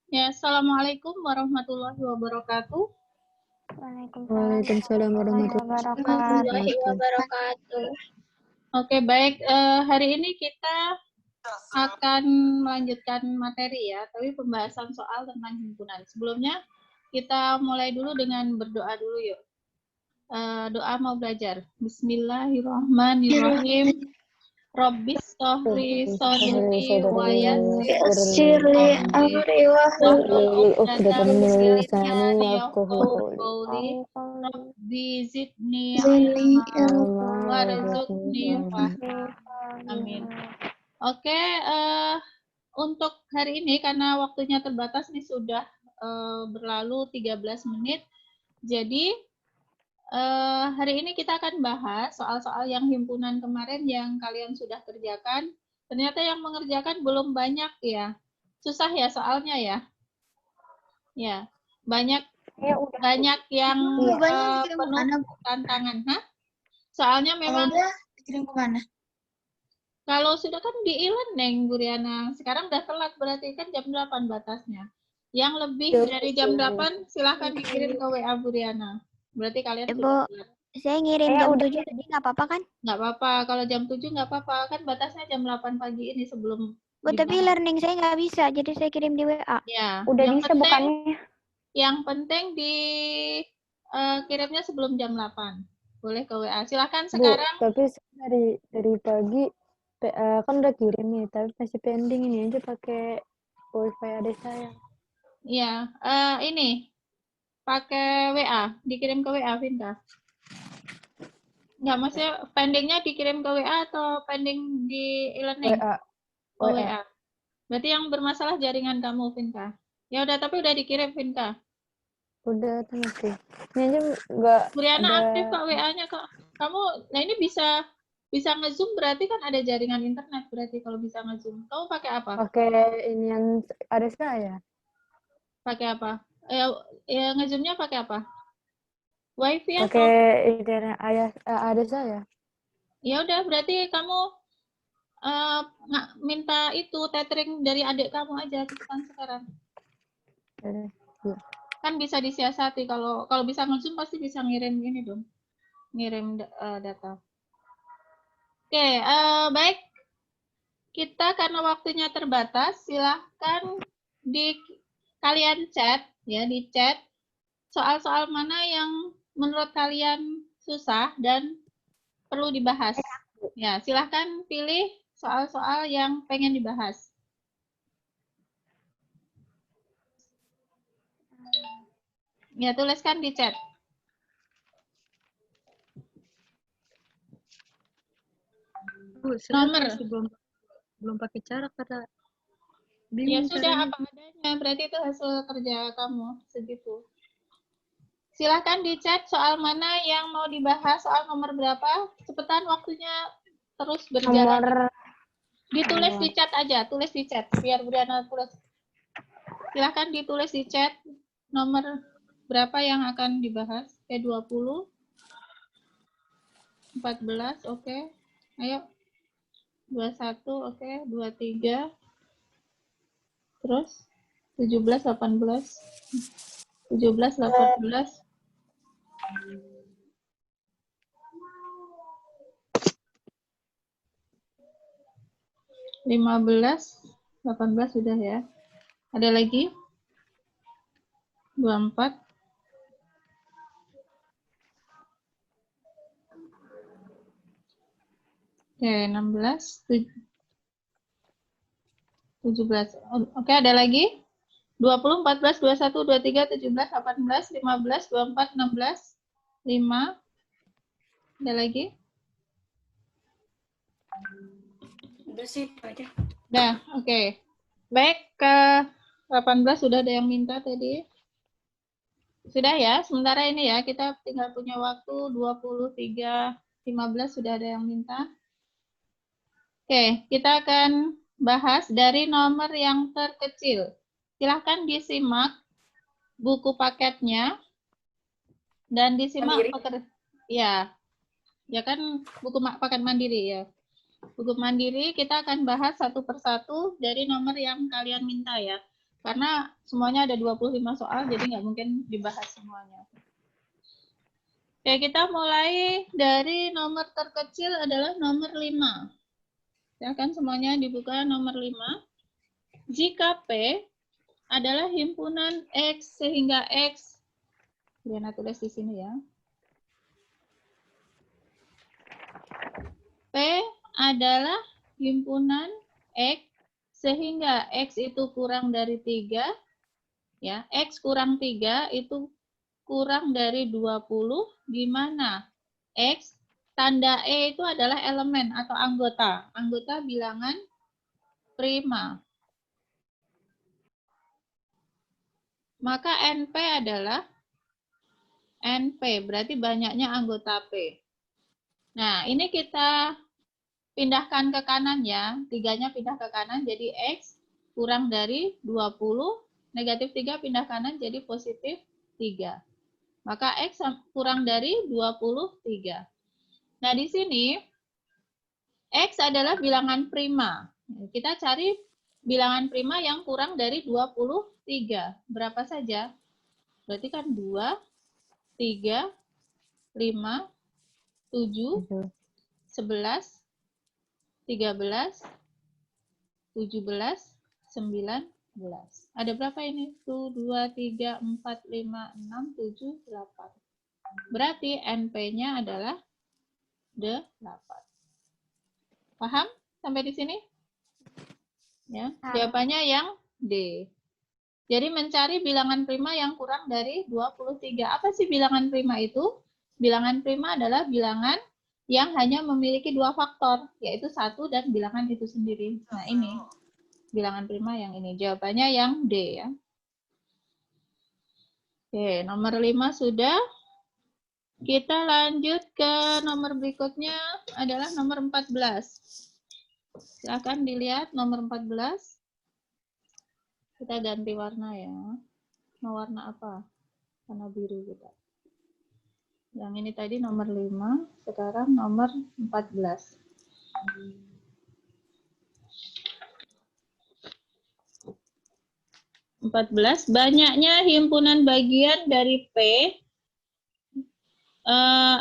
Ya, Assalamualaikum warahmatullahi wabarakatuh. Waalaikumsalam warahmatullahi wabarakatuh. Oke, baik. Hari ini kita akan melanjutkan materi ya, tapi pembahasan soal tentang himpunan. Sebelumnya, kita mulai dulu dengan berdoa dulu yuk. Doa mau belajar. Bismillahirrahmanirrahim. Rabbis sholli sadri wa Yassirli amri wahlul uqdatam min lisani yafqahu yafqahu qawli. qawli. Rabbi zidni zini ilma warzuqni fahma. Amin. Oke, untuk hari ini karena waktunya terbatas nih sudah berlalu 13 menit. Jadi hari ini kita akan bahas soal-soal yang himpunan kemarin yang kalian sudah kerjakan. Ternyata yang mengerjakan belum banyak ya. Susah ya soalnya ya. Ya, banyak yang penuh tantangan. Hah? Soalnya memang dikirim kemana? kalau sudah kan di e-learning, Bu Riana. Sekarang udah telat berarti kan jam 8 batasnya. Yang lebih dari jam 8 silahkan dikirim ke WA Bu Riana. Berarti kalian sudah telat. Saya ngirim jam 7 tadi nggak apa-apa kan? Nggak apa-apa. Kalau jam 7 nggak apa-apa. Kan batasnya jam 8 pagi ini sebelum tapi learning saya nggak bisa, jadi saya kirim di WA. Ya, udah yang bisa bukannya. Yang penting di kirimnya sebelum jam 8. Boleh ke WA. Silakan sekarang. Bu, tapi dari pagi kan udah kirim nih, tapi masih pending ini aja pakai wifi adik saya. Iya, ini pakai WA, dikirim ke WA, Vinta. Nggak, maksudnya pendingnya dikirim ke WA atau pending di e-learning? WA. Oh, WA. Berarti yang bermasalah jaringan kamu, Vinta. Ya udah, tapi udah dikirim, Vinta. Udah, oke. Ini aja nggak Bu Riana ada... aktif kok WA-nya kok. Kamu, nah ini bisa nge-zoom berarti kan ada jaringan internet berarti kalau bisa nge-zoom. Kamu pakai apa? Pakai ini yang ada saya. Pakai apa? Ya nge-zoomnya pakai apa? Wifi atau? Pakai internet ada saya. Ya udah, berarti kamu minta itu tethering dari adik kamu aja cepetan sekarang. Ya. Kan bisa disiasati kalau bisa nge-zoom pasti bisa ngirim ini dong. Ngirim data. Oke, baik. Kita karena waktunya terbatas, silahkan kalian chat ya, di chat soal-soal mana yang menurut kalian susah dan perlu dibahas. Ya, silahkan pilih soal-soal yang pengen dibahas. Ya, tuliskan di chat. Nomor. Belum pakai cara kata. Ya sudah apa adanya, berarti itu hasil kerja kamu segitu. Silahkan di chat soal mana yang mau dibahas, soal nomor berapa. Cepetan waktunya terus berjalan. Ditulis di chat aja, tulis di chat biar Briana tulis. Silahkan ditulis di chat nomor berapa yang akan dibahas. Kayak 20, 14, oke. Ayo. 21, oke. 23. Terus 17, 18. 17, 18. 15, 18 sudah ya. Ada lagi? 24. Oke, 16, 17. Oke, ada lagi? 20, 14, 21, 23, 17, 18, 15, 24, 16, 5. Ada lagi? Udah sih, itu aja. Udah, oke. Baik, ke 18 sudah ada yang minta tadi. Sudah ya, sementara ini ya, kita tinggal punya waktu 23, 15 sudah ada yang minta. Oke, kita akan bahas dari nomor yang terkecil. Silahkan disimak buku paketnya dan disimak ya kan buku paket mandiri ya. Buku mandiri kita akan bahas satu persatu dari nomor yang kalian minta ya. Karena semuanya ada 25 soal, jadi nggak mungkin dibahas semuanya. Oke, kita mulai dari nomor terkecil adalah nomor 5. Silakan semuanya dibuka nomor 5. Jika P adalah himpunan X sehingga X, Briana tulis di sini ya. P adalah himpunan X sehingga X itu kurang dari 3, ya, X kurang 3 itu kurang dari 20, di mana X, tanda E itu adalah elemen atau anggota bilangan prima. Maka NP adalah NP, berarti banyaknya anggota P. Nah, ini kita pindahkan ke kanan ya, 3-nya pindah ke kanan, jadi X kurang dari 20, negatif 3 pindah kanan jadi positif 3. Maka X kurang dari 23. Nah, di sini X adalah bilangan prima. Kita cari bilangan prima yang kurang dari 23. Berapa saja? Berarti kan 2, 3, 5, 7, 11, 13, 17, 19. Ada berapa ini? 1, 2, 3, 4, 5, 6, 7, 8. Berarti NP-nya adalah 8. Paham sampai di sini? Ya, jawabannya yang D. Jadi mencari bilangan prima yang kurang dari 23. Apa sih bilangan prima itu? Bilangan prima adalah bilangan yang hanya memiliki 2 faktor, yaitu 1 dan bilangan itu sendiri. Nah, ini bilangan prima yang ini. Jawabannya yang D ya. Oke, nomor 5 sudah. Kita lanjut ke nomor berikutnya adalah nomor 14. Silakan dilihat nomor 14. Kita ganti warna ya. Mau warna apa? Warna biru kita. Yang ini tadi nomor 5, sekarang nomor 14. Banyaknya himpunan bagian dari P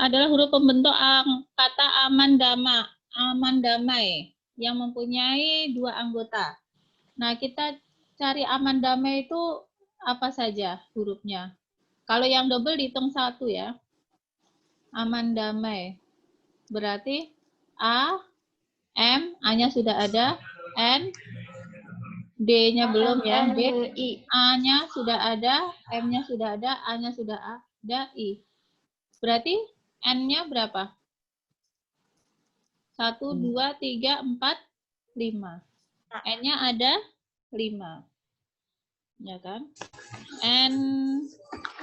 adalah huruf pembentuk kata aman damai yang mempunyai 2 anggota. Nah, kita cari aman damai itu apa saja hurufnya. Kalau yang double dihitung 1 ya. Aman damai. Berarti A, M, A-nya sudah ada, N, D-nya belum ya, D, A-nya sudah ada, M-nya sudah ada, A-nya sudah ada, I. Berarti N-nya berapa? 1, 2, 3, 4, 5. N-nya ada 5. Ya kan?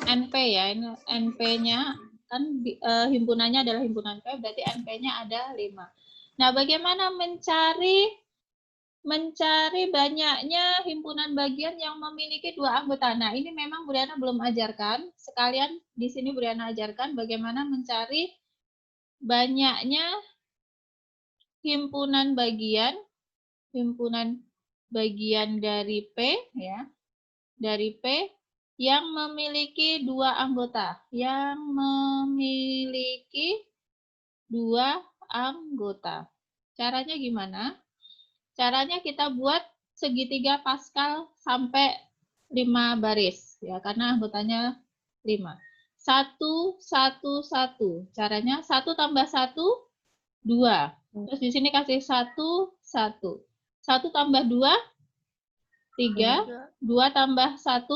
NP ya, NP-nya kan himpunannya adalah himpunan P, berarti NP-nya ada 5. Nah, bagaimana mencari banyaknya himpunan bagian yang memiliki 2 anggota? Nah, ini memang Briana belum ajarkan. Sekalian di sini Briana ajarkan bagaimana mencari banyaknya himpunan bagian dari P ya. Dari P yang memiliki 2 anggota. Caranya gimana? Caranya kita buat segitiga Pascal sampai 5 baris ya, karena anggotanya 5. 1, 1, 1. Caranya 1 tambah 1, 2. Terus di sini kasih 1, 1. 1 tambah 2, 3. 2 tambah 1,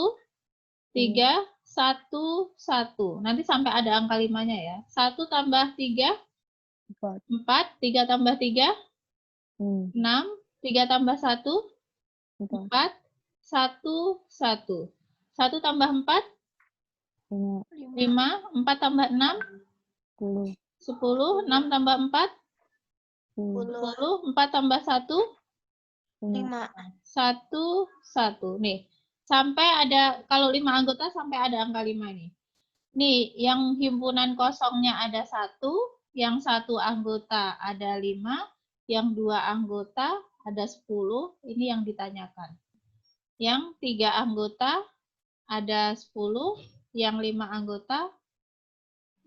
3, 1, 1. Nanti sampai ada angka 5-nya ya. 1 tambah 3, 4. 3 tambah 3, 6. 3 tambah 1, 4. 1, 1. 1 tambah 4, 5. 4 tambah 6, 10. 6 tambah 4, 10. 4 tambah 1, 5. 1, 1. Nih, sampai ada, kalau 5 anggota sampai ada angka 5 nih. Nih, yang himpunan kosongnya ada 1, yang 1 anggota ada 5, yang 2 anggota ada 10, ini yang ditanyakan. Yang 3 anggota ada 10, yang 5 anggota,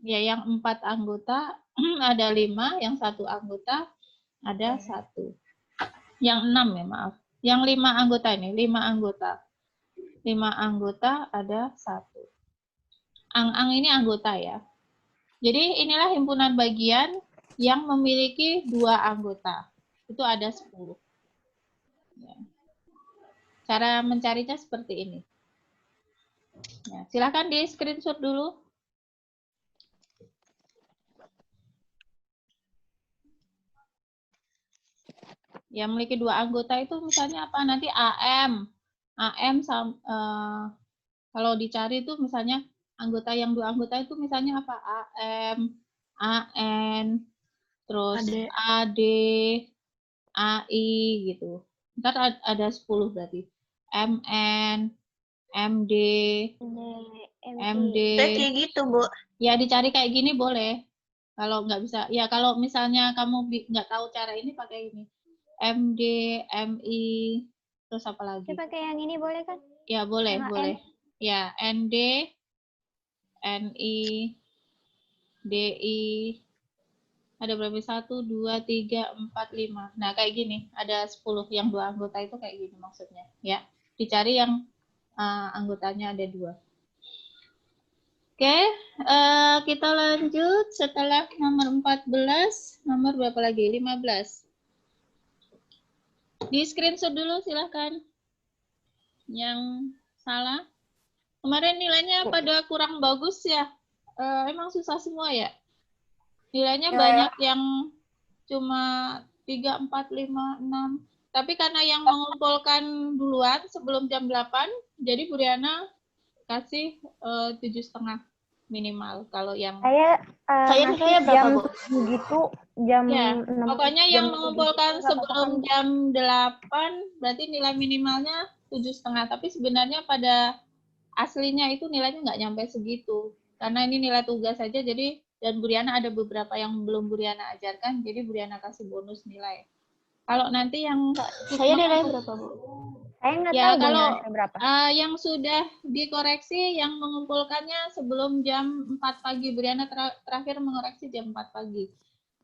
ya yang 4 anggota ada 5, yang 1 anggota ada 1. Yang 6 ya maaf. Yang 5 anggota ini, 5 anggota. 5 anggota ada 1. Ang-ang ini anggota ya. Jadi inilah himpunan bagian yang memiliki 2 anggota. Itu ada 10. Ya. Cara mencarinya seperti ini. Ya, silakan di screenshot dulu. Yang memiliki 2 anggota itu misalnya apa? Nanti AM. Kalau dicari itu misalnya anggota yang 2 anggota itu misalnya apa? AM, AN, terus AD, AI gitu. Ntar ada 10 berarti. MN, MD, MD. Kayak gitu, Bu. Ya dicari kayak gini boleh. Kalau nggak bisa, ya kalau misalnya kamu nggak tahu cara ini pakai ini. MD, MI, terus apa lagi? Saya pakai yang ini boleh kan? Ya boleh, Sama boleh. Ya ND, NI, DI, ada berapa? 1, 2, 3, 4, 5. Nah kayak gini, ada 10. Yang 2 anggota itu kayak gini maksudnya. Ya, dicari yang anggotanya ada 2. Oke, kita lanjut setelah nomor 14, nomor berapa lagi? 15. Di screenshot dulu silahkan. Yang salah. Kemarin nilainya pada kurang bagus ya. Emang susah semua ya? Nilainya banyak yang cuma 3, 4, 5, 6. Tapi karena yang mengumpulkan duluan sebelum jam 8, jadi Bu Riana kasih 7,5 minimal. Kalau yang saya jam 7 gitu, jam ya, 6. pokoknya yang jam mengumpulkan 7 sebelum jam 8 berarti nilai minimalnya 7,5. Tapi sebenarnya pada aslinya itu nilainya nggak nyampe segitu. Karena ini nilai tugas saja, jadi dan Bu Riana ada beberapa yang belum Bu Riana ajarkan, jadi Bu Riana kasih bonus nilai. Kalau nanti yang Saya nilai berapa, Bu? Saya nggak ya tahu kalau bonusnya berapa. yang sudah dikoreksi yang mengumpulkannya sebelum jam 4 pagi. Bu Riana terakhir mengoreksi jam 4 pagi.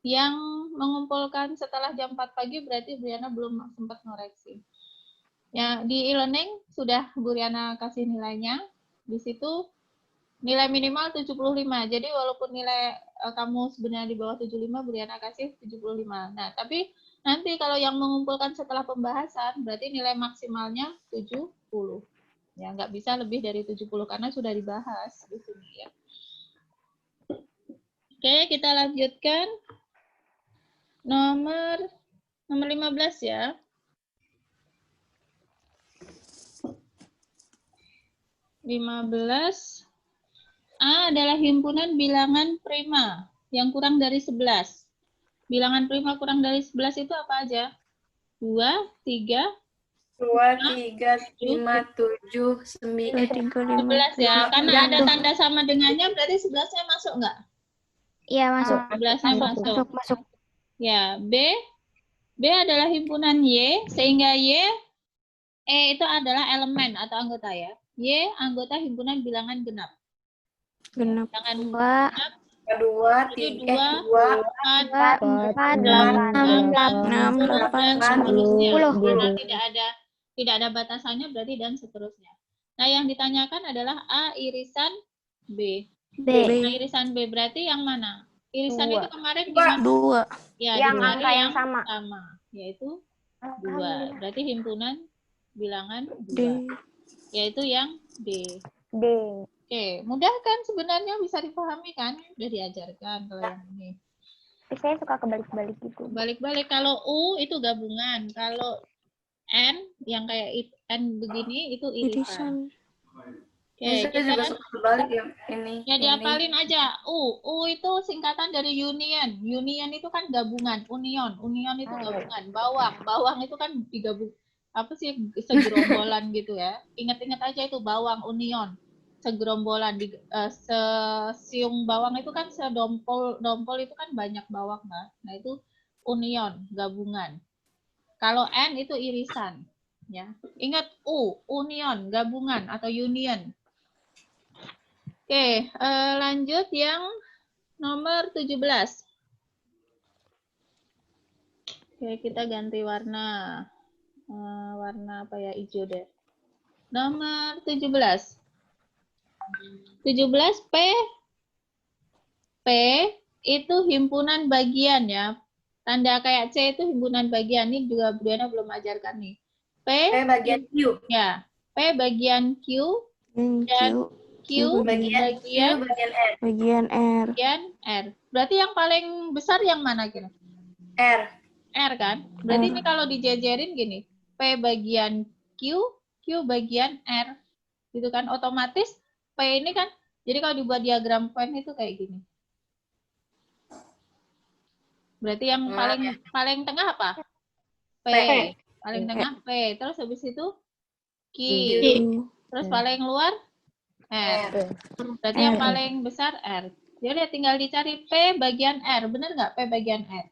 Yang mengumpulkan setelah jam 4 pagi berarti Bu Riana belum sempat mengoreksi. Ya, di e-learning sudah Bu Riana kasih nilainya. Di situ nilai minimal 75. Jadi walaupun nilai kamu sebenarnya di bawah 75, Bu Riana kasih 75. Nah, tapi nanti kalau yang mengumpulkan setelah pembahasan, berarti nilai maksimalnya 70. Ya, nggak bisa lebih dari 70 karena sudah dibahas di sini ya. Oke, kita lanjutkan. Nomor 15 ya. A adalah himpunan bilangan prima yang kurang dari 11. Bilangan prima kurang dari 11 itu apa aja? 2, 3, 2, 3, 5, 7, 9, 11 ya. Karena ada tanda sama dengannya berarti 11-nya masuk nggak? Iya, masuk. 11-nya masuk. Ya, B adalah himpunan Y, sehingga E itu adalah elemen atau anggota ya. Y anggota himpunan bilangan genap. Genap. Bilangan 2, 3, 2, 4, 4, 8, 8, 10. Tidak ada batasannya berarti dan seterusnya. Nah, yang ditanyakan adalah A irisan B. Nah, irisan B berarti yang mana? Irisan itu kemarin gimana? 2. Ya, Yang dicari angka yang sama. yaitu 2. Berarti himpunan bilangan 2. Yaitu yang D. Oke, mudah kan sebenarnya, bisa dipahami kan? Udah diajarkan kalau yang ini. Tapi saya suka kebalik-balik gitu. Balik-balik, kalau U itu gabungan, kalau N yang kayak N begini itu irisan. Oke, saya juga suka kebalik yang ini. Ya diapalin aja. U itu singkatan dari union. Union itu kan gabungan. Union itu gabungan. Bawang itu kan digabung. Apa sih, segerombolan gitu ya. Ingat-ingat aja itu bawang, union. Segerombolan, sesiung bawang itu kan dompol itu kan banyak bawang kan. Nah itu union, gabungan. Kalau N itu irisan. Ya, ingat union, gabungan atau union. Oke, lanjut yang nomor 17. Oke, kita ganti warna. Warna apa ya? Hijau deh. Nomor 17. 17 P itu himpunan bagian ya. Tanda kayak C itu himpunan bagian. Ini juga Bu Diana belum ajarkan nih. P bagian Q. ya. P bagian Q dan Q bagian bagian R. Bagian R. bagian R. Berarti yang paling besar yang mana kira? R. R kan? Berarti ini kalau dijajarin gini. P bagian Q, Q bagian R. Gitu kan? Otomatis P ini kan, jadi kalau dibuat diagram Venn itu kayak gini. Berarti yang paling tengah apa? P. Paling tengah P. Terus habis itu Q. Terus paling luar R. Berarti yang paling besar R. Jadi tinggal dicari P bagian R. Benar nggak P bagian R?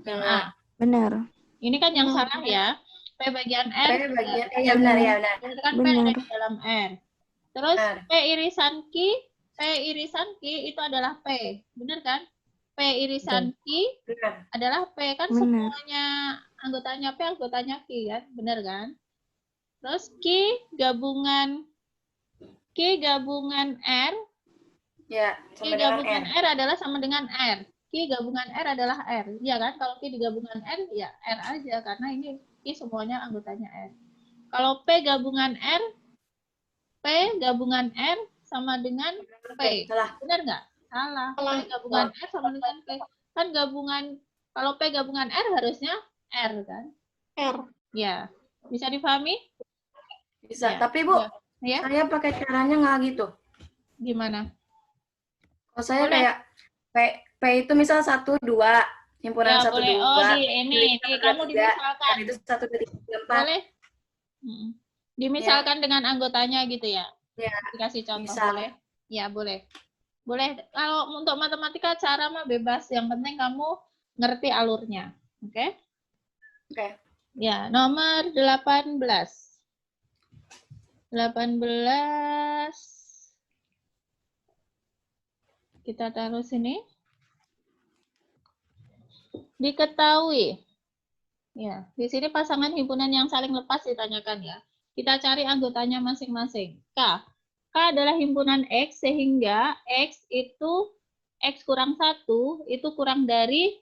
Yang A. Benar. Ini kan yang salah ya. P bagian R. P bagian ya benar ya benar. Berarti kan P ada di dalam R. Terus P irisan Q itu adalah P. Benar kan? P irisan Q adalah P. Kan semuanya anggotanya P, anggotanya Q kan? Benar kan? Terus Q gabungan R. Ya, Q gabungan R adalah sama dengan R. Q gabungan R adalah R. Iya kan? Kalau Q digabungan R, ya R aja. Karena ini Q semuanya anggotanya R. Kalau P gabungan R sama dengan P. Benar nggak? Salah. P gabungan R sama dengan P. Kan gabungan, kalau P gabungan R harusnya R kan? R. Ya. Bisa dipahami? Bisa. Ya. Tapi Bu, Ya. saya pakai caranya nggak gitu. Gimana? Kalau saya kayak P itu misal 1, 2. Himpunan Ya, 1, boleh. 2. Oh, ini kamu dimisalkan. Itu 1, 2, 3, 4. Boleh? Dimisalkan dengan anggotanya gitu ya? Ya. Dikasih contoh, Bisa. boleh? Ya, boleh. Boleh. Kalau untuk matematika cara mah bebas. Yang penting kamu ngerti alurnya. Oke? Oke. Ya, nomor 18. 18. Kita taruh sini. Diketahui. Ya, di sini pasangan himpunan yang saling lepas ditanyakan ya. Kita cari anggotanya masing-masing. K. K adalah himpunan X sehingga X itu X kurang 1 itu kurang dari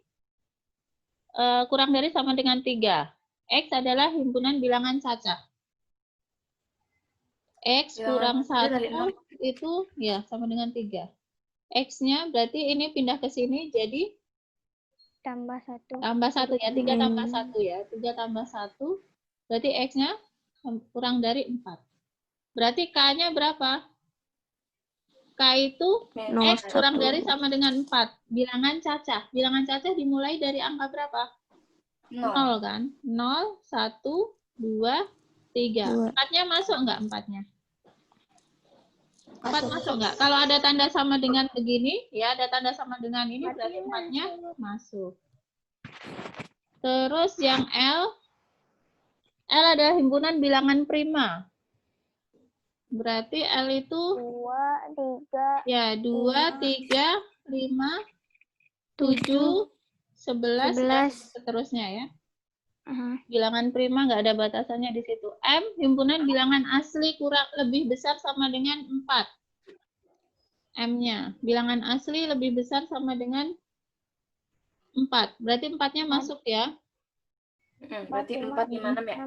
sama dengan 3. X adalah himpunan bilangan cacah. X kurang 1 itu ya sama dengan 3. X-nya berarti ini pindah ke sini jadi Tambah 1. tambah 1 ya, 3 tambah 1 ya. 3 tambah 1, berarti X-nya kurang dari 4. Berarti K-nya berapa? K itu X kurang dari sama dengan 4. Bilangan cacah. Bilangan cacah dimulai dari angka berapa? 0 kan? 0, 1, 2, 3. 4-nya masuk nggak 4-nya? 4 masuk nggak? Kalau ada tanda sama dengan begini, ya ada tanda sama dengan ini, berarti 4-nya masuk. Terus yang L adalah himpunan bilangan prima. Berarti L itu 2, 3. ya 2, 3, 5, 7, 11, dan seterusnya ya. Bilangan prima nggak ada batasannya di situ. M himpunan bilangan asli kurang lebih besar sama dengan 4. M-nya bilangan asli lebih besar sama dengan 4. Berarti 4-nya masuk ya. Berarti 4, 5, 6 ya?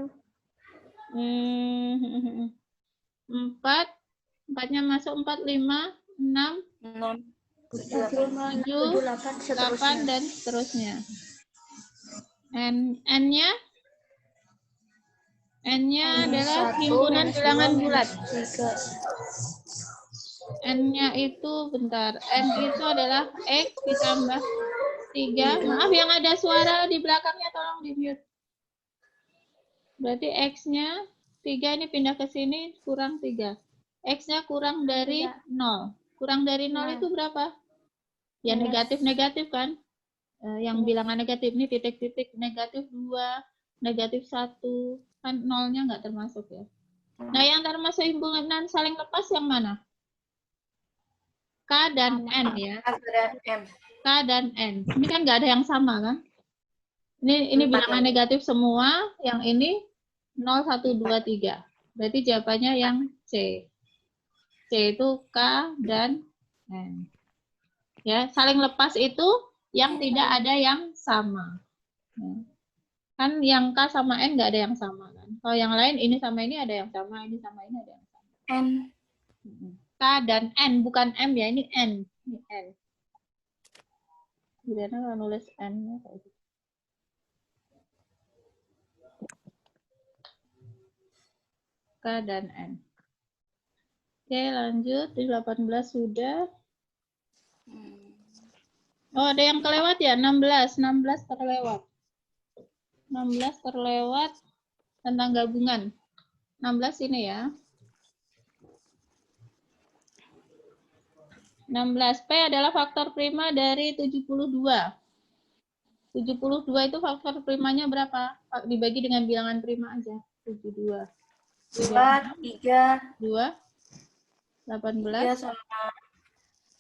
4-nya masuk 4, 5, 6, 7, 8, dan seterusnya. N-nya adalah himpunan bilangan bulat. N-nya itu bentar. N itu adalah X ditambah 3. Maaf yang ada suara di belakangnya tolong di-mute. Berarti X-nya 3 ini pindah ke sini kurang 3. X-nya kurang dari 0. Kurang dari 0 itu berapa? Ya negatif-negatif kan? Yang bilangan negatif ini titik-titik negatif 2, negatif 1, Kan nolnya nggak termasuk ya. Nah, yang termasuk himpunan saling lepas yang mana? K dan N ya. K dan M. K dan N. Ini kan nggak ada yang sama kan? Ini bilangan negatif semua, yang ini 0, 1, 2, 3. Berarti jawabannya yang C. C itu K dan N. Ya, saling lepas itu yang tidak ada yang sama. Ya. Kan yang K sama N nggak ada yang sama kan. Kalau yang lain ini sama ini ada yang sama, ini sama ini ada yang sama. N. K dan N, bukan M ya, ini N. Ini N. Gimana kalau nulis N-nya kayak gitu. K dan N. Oke, lanjut. Di 18 sudah. Oh, ada yang kelewat ya? 16. 16 terlewat. 16 terlewat tentang gabungan. 16 ini ya. 16. P adalah faktor prima dari 72. 72 itu faktor primanya berapa? Dibagi dengan bilangan prima aja. 72. 2, 3. 2. 18. 3 sama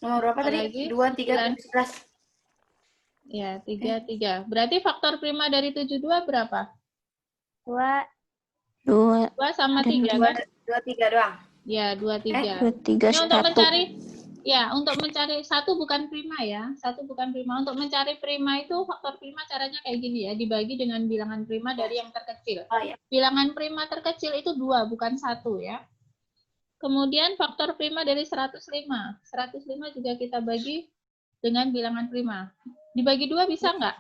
nomor berapa tadi? Lagi, 2, 3, 11. Ya, 3, 3. Berarti faktor prima dari 72 berapa? 2. 2. 2 sama 3 kan? 2, 3 doang. Ya, 2, 3. 2, 3, Ini untuk 1. mencari, ya, untuk mencari satu bukan prima ya. Satu bukan prima. Untuk mencari prima itu faktor prima caranya kayak gini ya. Dibagi dengan bilangan prima dari yang terkecil. Oh ya. Bilangan prima terkecil itu 2, bukan 1 ya. Kemudian faktor prima dari 105. 105 juga kita bagi dengan bilangan prima. Dibagi 2 bisa nggak?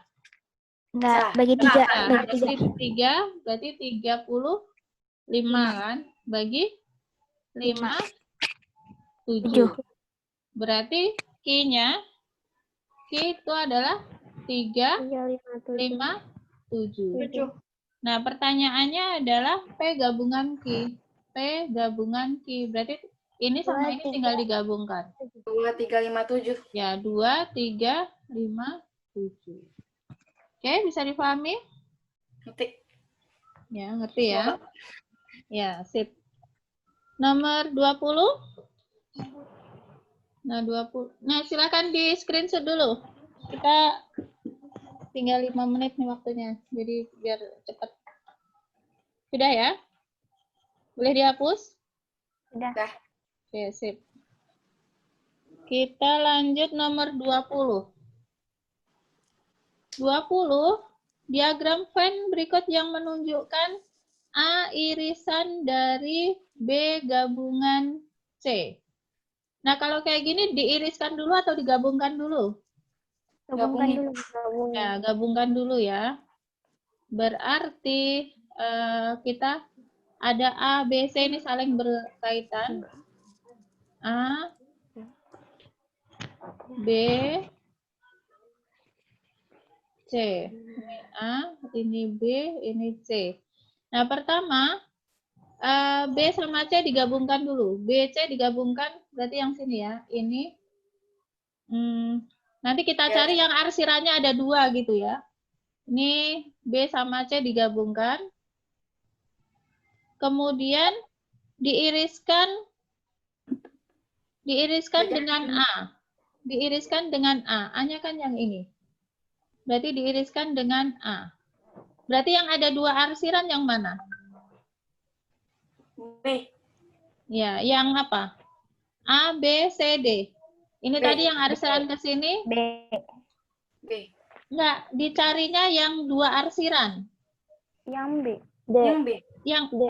Enggak, bagi 3. Nah, Bagi 3. berarti 3, berarti 35 kan? Bagi 5, 7. Berarti Q-nya, Q itu adalah 3, 5, 7. Nah, pertanyaannya adalah P gabungan Q. P gabungan Q. Berarti ini sama ini tinggal digabungkan. 2, 3, 5, 7. Ya, 2, 3, 5, 7. Oke, bisa dipahami? Ngerti. Ya, ngerti ya? Ya, sip. Nomor 20. Nah, 20. Nah, silakan di screenshot dulu. Kita tinggal 5 menit nih waktunya. Jadi biar cepat. Sudah ya? Boleh dihapus? Sudah. Oke, sip. Kita lanjut nomor 20. 20, diagram Venn berikut yang menunjukkan A irisan dari B gabungan C. Nah, kalau kayak gini diiriskan dulu atau digabungkan dulu? Gabungkan dulu. Ya, gabungkan dulu ya. Berarti kita ada A, B, C ini saling berkaitan. A, B, C. Ini A, ini B, ini C. Nah, pertama, B sama C digabungkan dulu. B, C digabungkan, berarti yang sini ya. Ini. Nanti kita cari yang arsirannya ada 2 gitu ya. Ini B sama C digabungkan. Kemudian diiriskan dengan A. Diiriskan dengan A. A-nya kan yang ini. Berarti diiriskan dengan A. Berarti yang ada 2 arsiran yang mana? B. Ya, yang apa? A, B, C, D. Ini B. tadi yang arsiran ke sini. B. B. Enggak, dicarinya yang 2 arsiran. Yang B. Yang B. Yang D.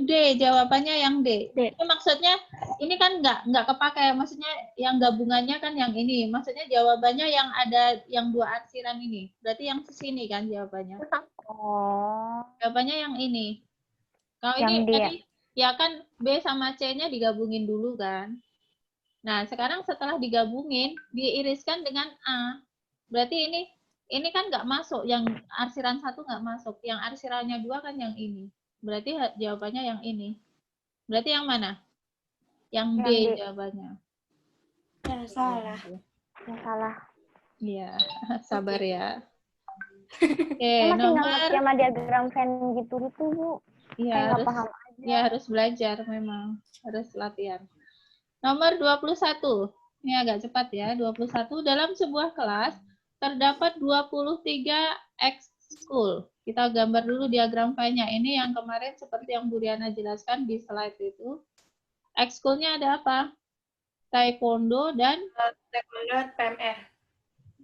D, jawabannya yang D. D. Itu maksudnya ini kan nggak kepakai, maksudnya yang gabungannya kan yang ini. Maksudnya jawabannya yang ada yang 2 arsiran ini. Berarti yang sini kan jawabannya. Oh. Jawabannya yang ini. Kalau Yang ini D, tadi ya kan B sama C-nya digabungin dulu kan. Nah, sekarang setelah digabungin diiriskan dengan A. Berarti ini kan nggak masuk, yang arsiran 1 nggak masuk. Yang arsirannya 2 kan yang ini. Berarti jawabannya yang ini. Berarti yang mana? Yang D, Yang D. jawabannya. Ya, salah. Yang salah. Iya, sabar ya. Masih Oke, nggak ngerti nomor sama diagram Venn gitu, Bu. Iya, Kayak nggak harus paham. ya harus belajar memang, harus latihan. Nomor 21. Ini agak cepat ya. 21 dalam sebuah kelas terdapat 23 ekskul. Kita gambar dulu diagram pie-nya. Ini yang kemarin seperti yang Bu Riana jelaskan di slide itu. Ekskulnya ada apa? Taekwondo dan Taekwondo PMR.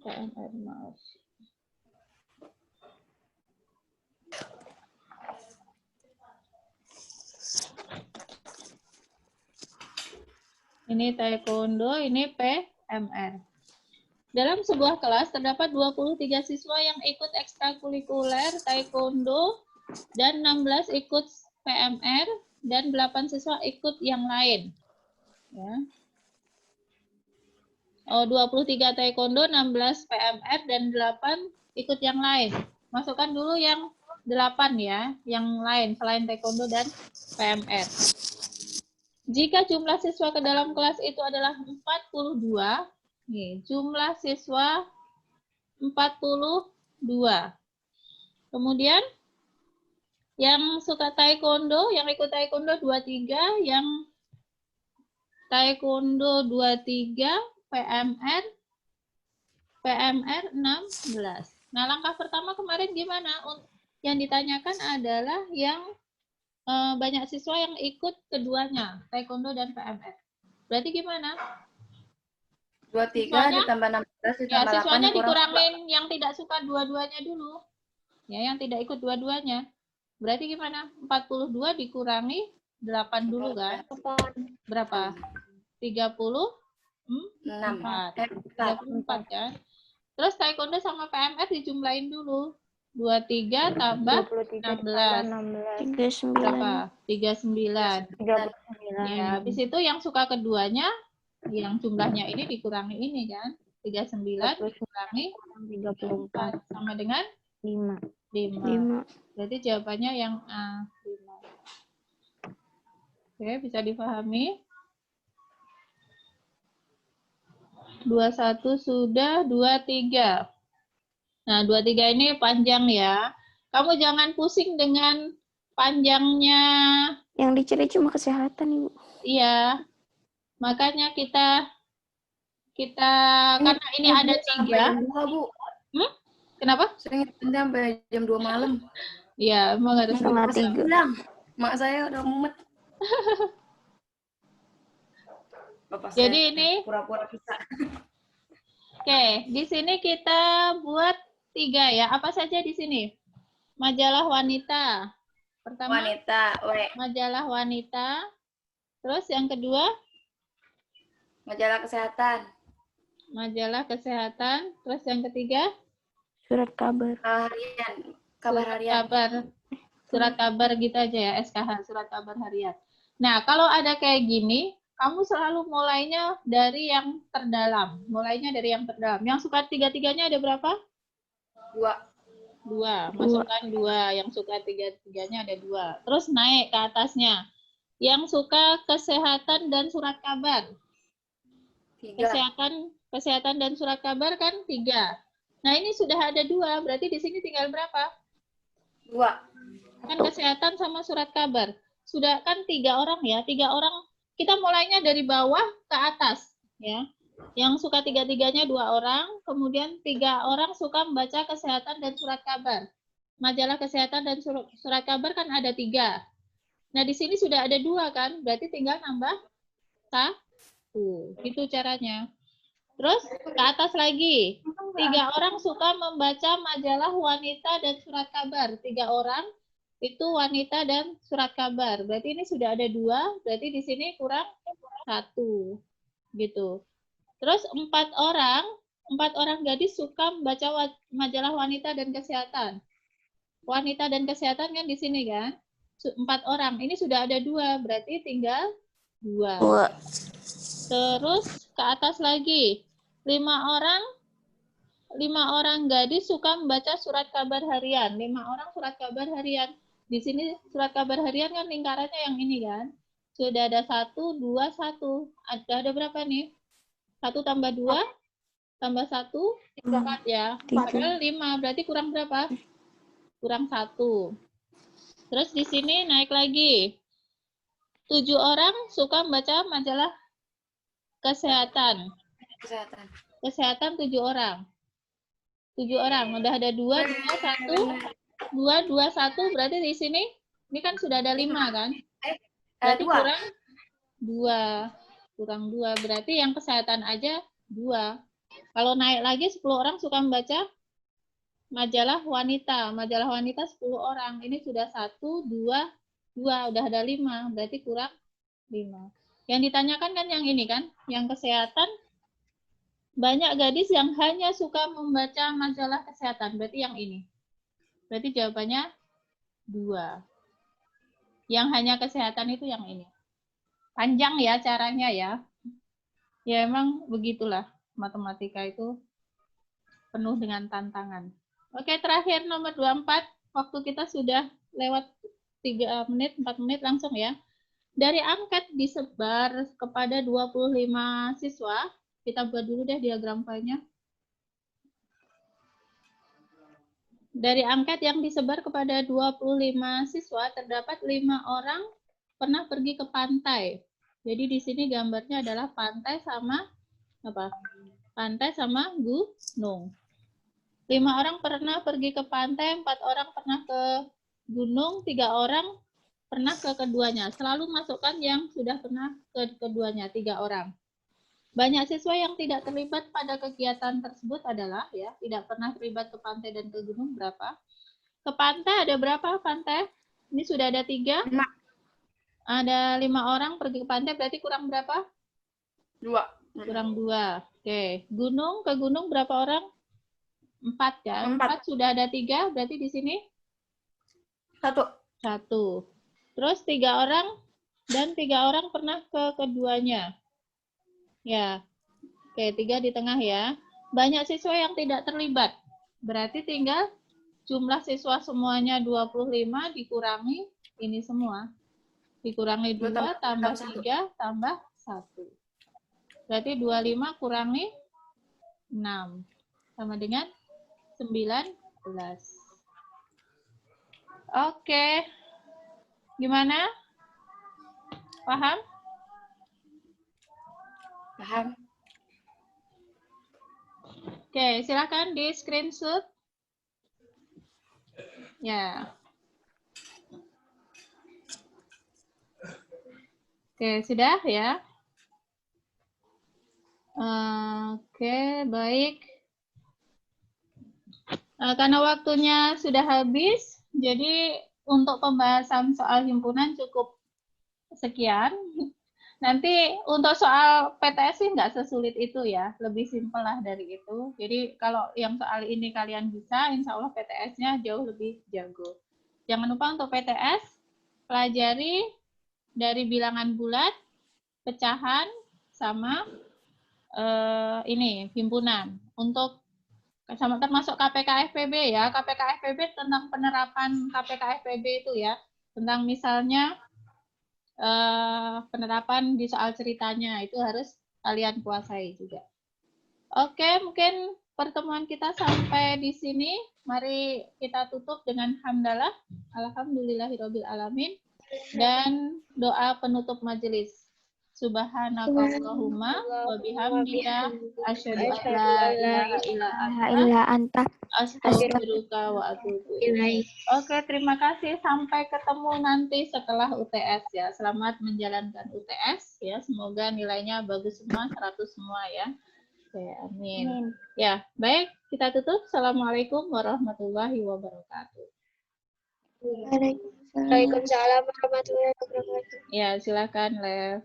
PMR, maaf. Ini taekwondo, ini PMR. Dalam sebuah kelas terdapat 23 siswa yang ikut ekstrakurikuler taekwondo dan 16 ikut PMR dan 8 siswa ikut yang lain. Ya. Oh, 23 taekwondo, 16 PMR dan 8 ikut yang lain. Masukkan dulu yang 8 ya, yang lain selain taekwondo dan PMR. Jika jumlah siswa ke dalam kelas itu adalah 42, nih, jumlah siswa 42. Kemudian yang suka taekwondo, yang ikut taekwondo 23, yang taekwondo 23, PMR 16. Nah, langkah pertama kemarin gimana? Yang ditanyakan adalah yang banyak siswa yang ikut keduanya, taekwondo dan PMR. Berarti gimana? 23 Siswanya, ditambah 16 ya, ditambah 8 siswanya kurang dikurangin yang tidak suka dua-duanya dulu. Ya, yang tidak ikut dua-duanya. Berarti gimana? 42 dikurangi 8 dulu kan? Berapa? 34. 34 kan? Terus taekwondo sama PMR dijumlahin dulu. 23 tambah 16. 39. Berapa? 39. 39. Ya, habis itu yang suka keduanya, yang jumlahnya ini dikurangi ini kan. 39 dikurangi 34 sama dengan 5. 5. Berarti jawabannya yang A, 5. Oke, bisa dipahami? 21 sudah, 23. Nah, 23 ini panjang ya. Kamu jangan pusing dengan panjangnya. Yang dicari cuma kesehatan, Ibu. Iya. Makanya kita karena ini ada 3. Jam 2, Bu. Kenapa? Saya nginep sampai jam 2 malam. Iya, emang harus Setengah gitu. 3. Bilang, mak saya udah mumet. Bapak Jadi saya ini, pura-pura bisa. oke, di sini kita buat 3 ya. Apa saja di sini? Majalah wanita. Pertama, Wanita, majalah wanita. Terus yang kedua, majalah kesehatan, majalah kesehatan. Terus yang ketiga, Surat kabar. harian, kabar harian. Surat kabar gitu aja ya, SKH, surat kabar harian. Nah, kalau ada kayak gini, kamu selalu mulainya dari yang terdalam. Yang suka 3-3-nya ada berapa? 2. Masukkan 2. Yang suka 3-3-nya ada 2. Terus naik ke atasnya. Yang suka kesehatan dan surat kabar. 3. Kesehatan dan surat kabar kan 3. Nah, ini sudah ada 2. Berarti di sini tinggal berapa? 2. Kan kesehatan sama surat kabar. Sudah kan 3 orang ya. 3 orang. Kita mulainya dari bawah ke atas. Ya. Yang suka 3-3-nya 2 orang. Kemudian 3 orang suka membaca kesehatan dan surat kabar. Majalah kesehatan dan surat kabar kan ada 3. Nah, di sini sudah ada 2 kan. Berarti tinggal nambah 1. Itu caranya. Terus ke atas lagi. 3 orang suka membaca majalah wanita dan surat kabar. 3 orang itu wanita dan surat kabar. Berarti ini sudah ada 2. Berarti di sini kurang 1. Gitu. Terus 4 orang gadis suka membaca majalah wanita dan kesehatan. Wanita dan kesehatan kan di sini kan. 4 orang. Ini sudah ada 2. Berarti tinggal 2. Terus ke atas lagi. 5 orang gadis suka membaca surat kabar harian. 5 orang surat kabar harian. Di sini surat kabar harian kan lingkarannya yang ini kan. Sudah ada 1, 2, 1. Ada berapa nih? 1 tambah 2 tambah 1, 4 ya. 4 kali 5. Berarti kurang berapa? Kurang 1. Terus di sini naik lagi. 7 orang suka membaca majalah kesehatan. Kesehatan. Kesehatan 7 orang. 7 orang. Udah ada 2, 2, 1. 2, 2, 1. Berarti di sini, ini kan sudah ada 5 kan? Berarti 2. kurang 2. Kurang 2. Berarti yang kesehatan aja 2. Kalau naik lagi 10 orang suka membaca majalah wanita. Majalah wanita 10 orang. Ini sudah 1, 2, 2. Udah ada 5. Berarti kurang 5. Yang ditanyakan kan yang ini kan? Yang kesehatan. Banyak gadis yang hanya suka membaca majalah kesehatan. Berarti yang ini. Berarti jawabannya 2. Yang hanya kesehatan itu yang ini. Panjang ya caranya ya. Ya emang begitulah. Matematika itu penuh dengan tantangan. Oke, terakhir nomor 24. Waktu kita sudah lewat 3 menit, 4 menit langsung ya. Dari angket disebar kepada 25 siswa. Kita buat dulu deh diagram filenya. Dari angket yang disebar kepada 25 siswa, terdapat 5 orang pernah pergi ke pantai. Jadi di sini gambarnya adalah pantai sama apa? Pantai sama gunung. 5 orang pernah pergi ke pantai, 4 orang pernah ke gunung, 3 orang pernah ke keduanya. Selalu masukkan yang sudah pernah ke keduanya, 3 orang. Banyak siswa yang tidak terlibat pada kegiatan tersebut adalah ya tidak pernah terlibat ke pantai dan ke gunung berapa? Ke pantai ada berapa pantai? Ini sudah ada 3. 5. Ada 5 orang pergi ke pantai berarti kurang berapa? 2. Kurang 2. Oke. Gunung ke gunung berapa orang? 4 ya. 4 sudah ada 3 berarti di sini 1. Terus 3 orang dan 3 orang pernah ke keduanya. Ya, oke 3 di tengah ya. Banyak siswa yang tidak terlibat. Berarti tinggal jumlah siswa semuanya 25 dikurangi ini semua. Dikurangi 2 tambah 3 tambah 1. Berarti 25 kurangi 6. Sama dengan 19. Oke. Gimana? Paham? Paham. Oke, silakan di screenshot. Ya. Oke, sudah ya. Oke, baik. Karena waktunya sudah habis, jadi untuk pembahasan soal himpunan cukup sekian. Nanti untuk soal PTS sih nggak sesulit itu ya, lebih simpel lah dari itu. Jadi kalau yang soal ini kalian bisa, insya Allah PTS-nya jauh lebih jago. Jangan lupa untuk PTS, pelajari dari bilangan bulat, pecahan, sama ini, himpunan. Untuk sama termasuk KPK FPB ya, KPK FPB tentang penerapan KPK FPB itu ya, tentang misalnya penerapan di soal ceritanya itu harus kalian kuasai juga. Oke, mungkin pertemuan kita sampai di sini. Mari kita tutup dengan hamdalah, alhamdulillahirabbil alamin, dan doa penutup majelis. Subhanakallahumma wa bihamdika asyhadu an la ilaha illa anta astaghfiruka wa atubu ilaik. Oke, terima kasih. Sampai ketemu nanti setelah UTS ya. Selamat menjalankan UTS ya. Semoga nilainya bagus semua, 100 semua ya. Oke, amin. Ya, baik. Kita tutup. Assalamualaikum warahmatullahi wabarakatuh. Waalaikumsalam warahmatullahi wabarakatuh. Ya, silakan, Lev.